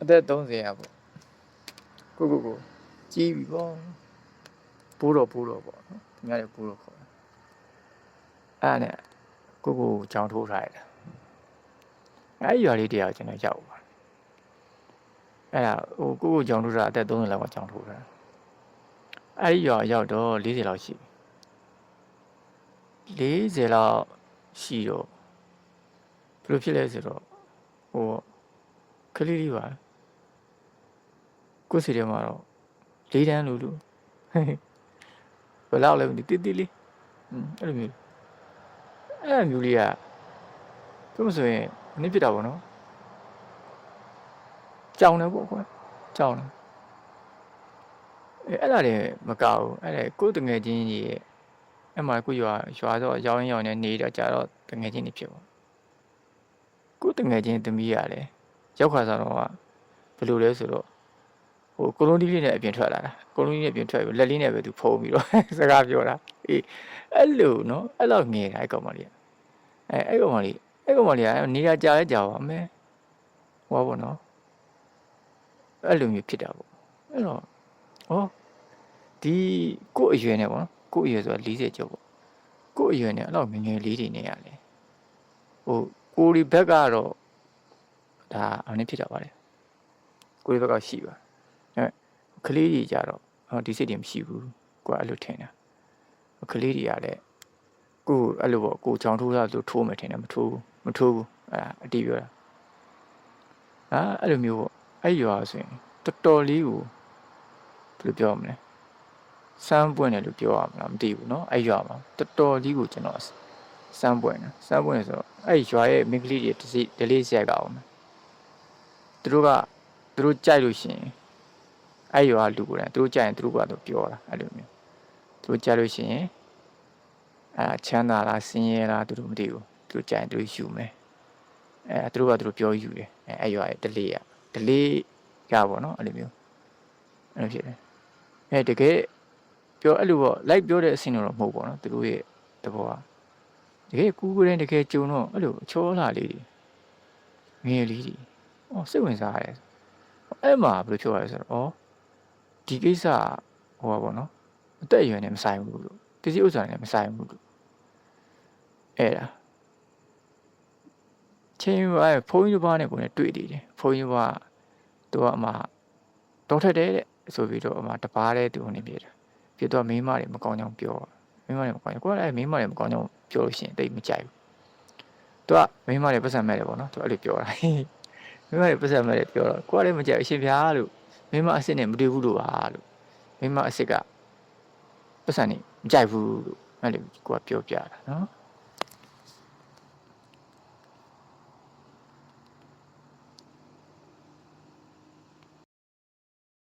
အသက်30ရပေါ့ကိုကြီးပြီပေါ့ဘိုးတော်ပေါ့နော်သူများတွေဘိုးတော်ခေါ်တယ်အဲ့နဲ့ကိုကြောင်ထိုးထားရတယ်အဲ့ရွာလေးတရားကျွန်တော်ရောက်ပါအဲ့ဒါဟိုကိုကြောင်ထိုးထားအသက်30လောက်ကကြောင်ထိုးထားအဲ့ဒီရွာရောက်တော့40လောက်ရှိ40လောက်ရှိတော့ဘယ်လိုဖြစ်လဲဆိုတော့ဟိုကလေးလေးပါကိုစီထဲမှာတော့၄တန်းလူဘယ်လောက်လဲမသိတိလေးအဲ့လိုမျိုးလေးကသူမဆိုရင်နည်းဖြစ်တာပေါ့နော်ကြောင်တယ်ပေါ့ကွာကြောင်တယ်အဲ့ဒါတွေမကောက်ဘူးအဲ့ဒါကိုတငယ်ချင်းကြီးရဲ့အဲ့မှာကိုရွာတော့ရောင်းနေနေတော့ကြာတော့တငယ်ချင်းတွေဖြစ်ပေါ့ကိုတငယ်ချင်းသမီးရတယ်ရောက်ခါစားတော့ကဘယ်လိုလဲဆိုတော့ဟိုကိုလုံးဒီလေးနဲ့အပြင်ထွက်လာတာကိုလုံးဒီနဲ့အပြင်ထွက်ပြီးလက်လေးနဲ့ပဲသူဖုံးပြီးတော့စကားပြောတာအေးအဲ့လိုနော်အဲ့လောက်ငယ်တာအဲ့ကောင်မလေးအဲ့ကောင်မလေးကနေရာကြာလဲကြာပါမယ်ဟောပေါ့နော်အဲ့လိုမျိုးဖြစ်တာပေါ့အဲ့တော့ဒီကိုအရွယ်နဲ့ပေါ့နော်ကိုအရွယ်ဆိုတာ40ကျော်ပေါ့ကိုအရွယ်နဲ့အဲ့လောက်ငယ်လေးတွေနဲ့ရတယ်ဟိုကိုဒီဘက်ကတော့ဒါအနည်းဖြစ်တာပါလေကိုဒီဘက်ကရှိပါကလေးကြီးကြတော့ဒီစိတ်တွေမရှိဘူးကိုကအဲ့လိုထင်တာကလေးတွေကလည်းကိုအဲ့လိုပေါ့ကိုချောင်းထိုးတာသူထိုးမယ်ထင်တယ်မထိုးဘူးအဲ့အတီးပြောတာအဲ့လိုမျိုးပေါ့အဲ့ရွာဆိုရင်တော်တော်လေးကိုဘယ်လိုပြောမလဲစမ်းပွင့်တယ်လို့ပြောရမလားမသိဘူးเนาะအဲ့ရွာမှာတော်တော်လေးကိုကျွန်တော်စမ်းပွင့်ဆိုတော့အဲ့ရွာရဲ့မိန်းကလေးတွေဒလေးဆက်ကြအောင်သူတို့ကြိုက်လို့ရှိရင်အဲ့ရွာလူကိုလည်းသူတို့ကြိုက်ရင်သူတို့ကတော့ပြောတာအဲ့လိုမျိုးသူတို့ကြိုက်လို့ရှိရင်ချမ်းသာလားဆင်းရဲလားသူတို့မသိဘူးသူတို့ကြိုက်ရင်သူတို့ယူမယ်သူတို့ကသူတို့ပြောယူတယ်အဲ့ရွာရဲ့ဒလေးကပေါ့နော်အဲ့လိုမျိုးအဲ့လိုဖြစ်တယ်တကယ်ပြောအဲ့လိုပေါ့လိုက်ပြောတဲ့အဆင့်တော့မဟုတ်ပေါ့နော်သူတို့ရဲ့တဘောကတကယ်ကူးကိုတကယ်ကြုံတော့အဲ့လိုချောလာလေးတွေငယ်လေးတွေစိတ်ဝင်စားရတယ်အဲ့မှာဘယ်လိုပြောရလဲဆိုတော့ဒီကိစ္စဟိုပါပေါ့နော်အသက်အရွယ်နဲ့မဆိုင်ဘူးလို့တစည်းဥစ္စာနဲ့မဆိုင်ဘူးလို့အဲ့ဒါချင်းဘုန်းကြီးတစ်ပါးနဲ့ကိုယ်နဲ့တွေ့နေတယ်ဘုန်းကြီးကသူကအမှတော်ထက်တယ်တဲ့ဆိုပြီးတော့အမှတပါးတဲ့သူနေပြတာဖြစ်တော့မိန်းမတွေမကောင်းကြောင်ပြောမိန်းမတွေမကောင်းကြောင်ကိုယ်ကလည်းမိန်းမတွေမကောင်းကြောင်ပြောလို့ရှိရင်တိတ်မကြိုက်ဘူးသူကမိန်းမတွေပတ်စံမဲ့တယ်ပေါ့နော်သူအဲ့လိုပြောတာမိန်းမတွေပတ်စံမဲ့တယ်ပြောတော့ကိုယ်ကလည်းမကြိုက်အရှင်ဖျားလို့မိန်းမအစ်စ်နဲ့မတွေ့ဘူးလို့ပါလို့မိန်းမအစ်စ်ကပတ်စံနေမကြိုက်ဘူးလို့အဲ့လိုကိုကပြောပြတာနော်